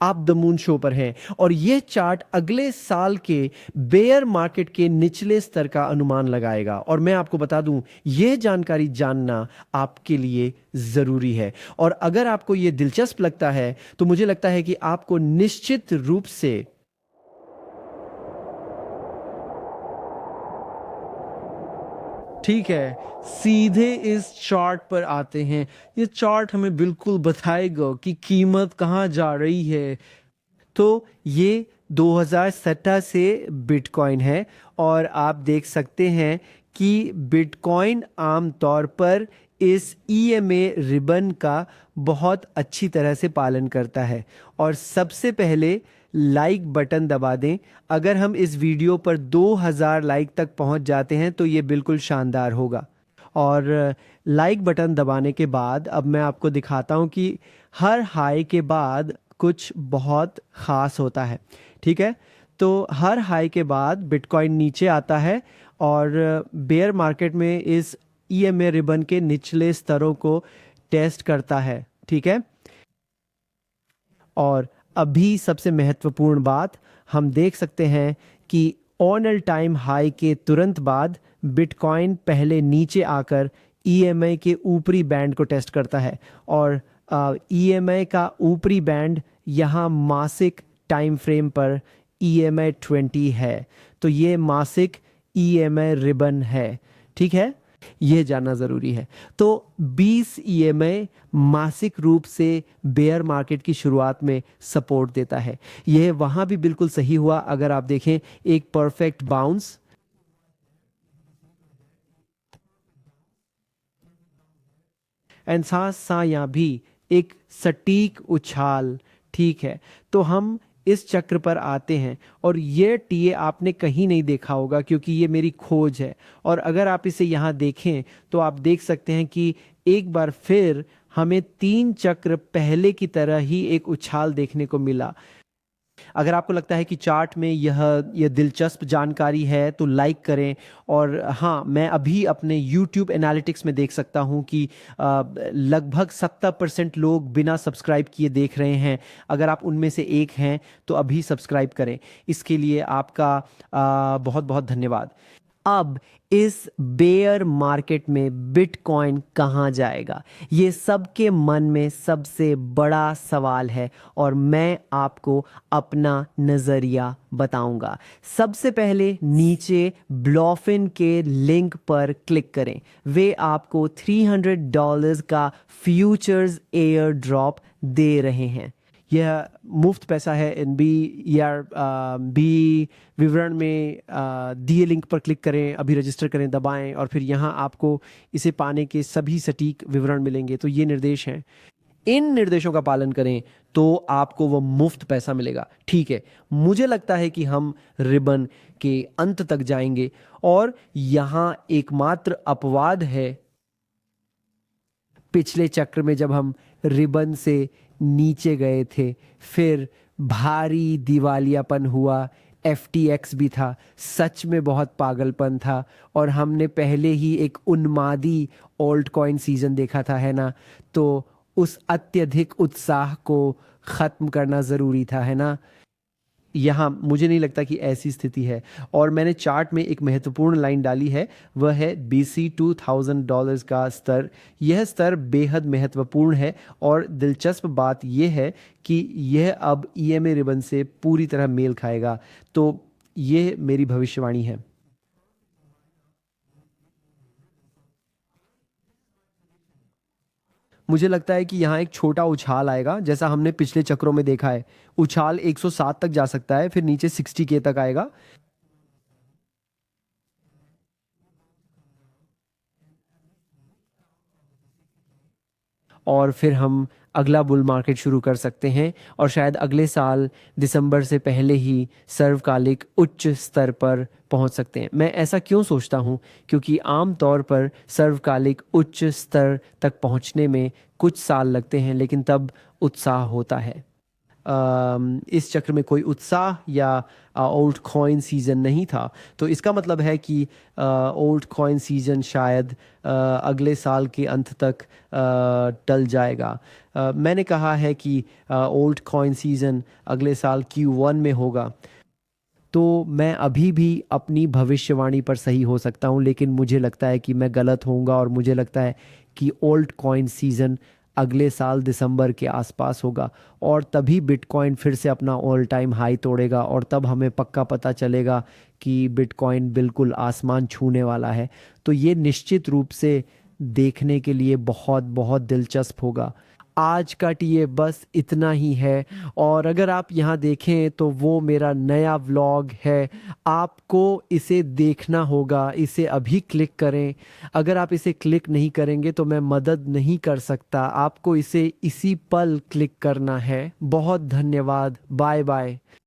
आप the moon show पर हैं और ये चार्ट अगले साल के बेयर मार्केट के निचले स्तर का अनुमान लगाएगा। और मैं आपको बता दूं, यह जानकारी जानना आपके लिए ज़रूरी है। और अगर आपको ये दिलचस्प लगता है तो मुझे लगता है कि आपको निश्चित रूप से ठीक है, सीधे इस चार्ट पर आते हैं। ये चार्ट हमें बिल्कुल बताएगा कि कीमत कहाँ जा रही है। तो ये 2017 से बिटकॉइन है और आप देख सकते हैं कि बिटकॉइन आमतौर पर इस ईएमए रिबन का बहुत अच्छी तरह से पालन करता है। और सबसे पहले लाइक बटन दबा दें। अगर हम इस वीडियो पर 2000 लाइक तक पहुंच जाते हैं तो ये बिल्कुल शानदार होगा। और लाइक बटन दबाने के बाद अब मैं आपको दिखाता हूं कि हर हाई के बाद कुछ बहुत ख़ास होता है। ठीक है, तो हर हाई के बाद बिटकॉइन नीचे आता है और बेयर मार्केट में इस ईएमए रिबन के निचले स्तरों को टेस्ट करता है। ठीक है, और अभी सबसे महत्वपूर्ण बात, हम देख सकते हैं कि ऑन ऑल टाइम हाई के तुरंत बाद बिटकॉइन पहले नीचे आकर ईएमआई के ऊपरी बैंड को टेस्ट करता है। और ईएमआई का ऊपरी बैंड यहाँ मासिक टाइम फ्रेम पर ईएमआई 20 है। तो ये मासिक ईएमआई रिबन है। ठीक है, यह जानना ज़रूरी है। तो 20 ईएमआई मासिक रूप से बेयर मार्केट की शुरुआत में सपोर्ट देता है। यह वहाँ भी बिल्कुल सही हुआ। अगर आप देखें, एक परफेक्ट बाउंस एंड साथ साथ यहाँ भी एक सटीक उछाल। ठीक है, तो हम इस चक्र पर आते हैं और ये टीए आपने कहीं नहीं देखा होगा क्योंकि ये मेरी खोज है। और अगर आप इसे यहाँ देखें तो आप देख सकते हैं कि एक बार फिर हमें 3 चक्र पहले की तरह ही एक उछाल देखने को मिला। अगर आपको लगता है कि चार्ट में यह दिलचस्प जानकारी है तो लाइक करें। और हाँ, मैं अभी अपने YouTube एनालिटिक्स में देख सकता हूँ कि लगभग 70% लोग बिना सब्सक्राइब किए देख रहे हैं। अगर आप उनमें से एक हैं तो अभी सब्सक्राइब करें। इसके लिए आपका बहुत बहुत धन्यवाद। अब इस बेयर मार्केट में बिटकॉइन कहाँ जाएगा, ये सबके मन में सबसे बड़ा सवाल है और मैं आपको अपना नज़रिया बताऊंगा। सबसे पहले नीचे ब्लॉफिन के लिंक पर क्लिक करें। वे आपको $300 का फ्यूचर्स एयर ड्रॉप दे रहे हैं। यह मुफ्त पैसा है। एनबी या बी विवरण में दिए लिंक पर क्लिक करें, अभी रजिस्टर करें, दबाएं और फिर यहाँ आपको इसे पाने के सभी सटीक विवरण मिलेंगे। तो ये निर्देश हैं, इन निर्देशों का पालन करें तो आपको वो मुफ्त पैसा मिलेगा। ठीक है, मुझे लगता है कि हम रिबन के अंत तक जाएंगे और यहाँ एकमात्र अपवाद है पिछले चक्र में जब हम रिबन से नीचे गए थे, फिर भारी दिवालियापन हुआ, एफटीएक्स भी था, सच में बहुत पागलपन था और हमने पहले ही एक उन्मादी ओल्ड कॉइन सीजन देखा था, है ना। तो उस अत्यधिक उत्साह को ख़त्म करना ज़रूरी था, है ना। यहाँ मुझे नहीं लगता कि ऐसी स्थिति है। और मैंने चार्ट में एक महत्वपूर्ण लाइन डाली है, वह है BC $2000 का स्तर। यह स्तर बेहद महत्वपूर्ण है और दिलचस्प बात यह है कि यह अब ईएमए रिबन से पूरी तरह मेल खाएगा। तो ये मेरी भविष्यवाणी है। मुझे लगता है कि यहाँ एक छोटा उछाल आएगा जैसा हमने पिछले चक्रों में देखा है। उछाल 107 तक जा सकता है, फिर नीचे 60K तक आएगा। और फिर हम अगला बुल मार्केट शुरू कर सकते हैं और शायद अगले साल दिसंबर से पहले ही सर्वकालिक उच्च स्तर पर पहुंच सकते हैं। मैं ऐसा क्यों सोचता हूं? क्योंकि आम तौर पर सर्वकालिक उच्च स्तर तक पहुंचने में कुछ साल लगते हैं, लेकिन तब उत्साह होता है। इस चक्र में कोई उत्साह या ओल्ड कॉइन सीजन नहीं था, तो इसका मतलब है कि ओल्ड कॉइन सीजन शायद अगले साल के अंत तक टल जाएगा। मैंने कहा है कि ओल्ड कॉइन सीजन अगले साल Q1 में होगा, तो मैं अभी भी अपनी भविष्यवाणी पर सही हो सकता हूँ, लेकिन मुझे लगता है कि मैं गलत होऊंगा और मुझे लगता है कि ओल्ड कॉइन सीजन अगले साल दिसंबर के आसपास होगा और तभी बिटकॉइन फिर से अपना ऑल टाइम हाई तोड़ेगा और तब हमें पक्का पता चलेगा कि बिटकॉइन बिल्कुल आसमान छूने वाला है। तो ये निश्चित रूप से देखने के लिए बहुत बहुत दिलचस्प होगा। आज का टीए बस इतना ही है, और अगर आप यहाँ देखें तो वो मेरा नया व्लॉग है। आपको इसे देखना होगा, इसे अभी क्लिक करें। अगर आप इसे क्लिक नहीं करेंगे तो मैं मदद नहीं कर सकता, आपको इसे इसी पल क्लिक करना है। बहुत धन्यवाद, बाय बाय।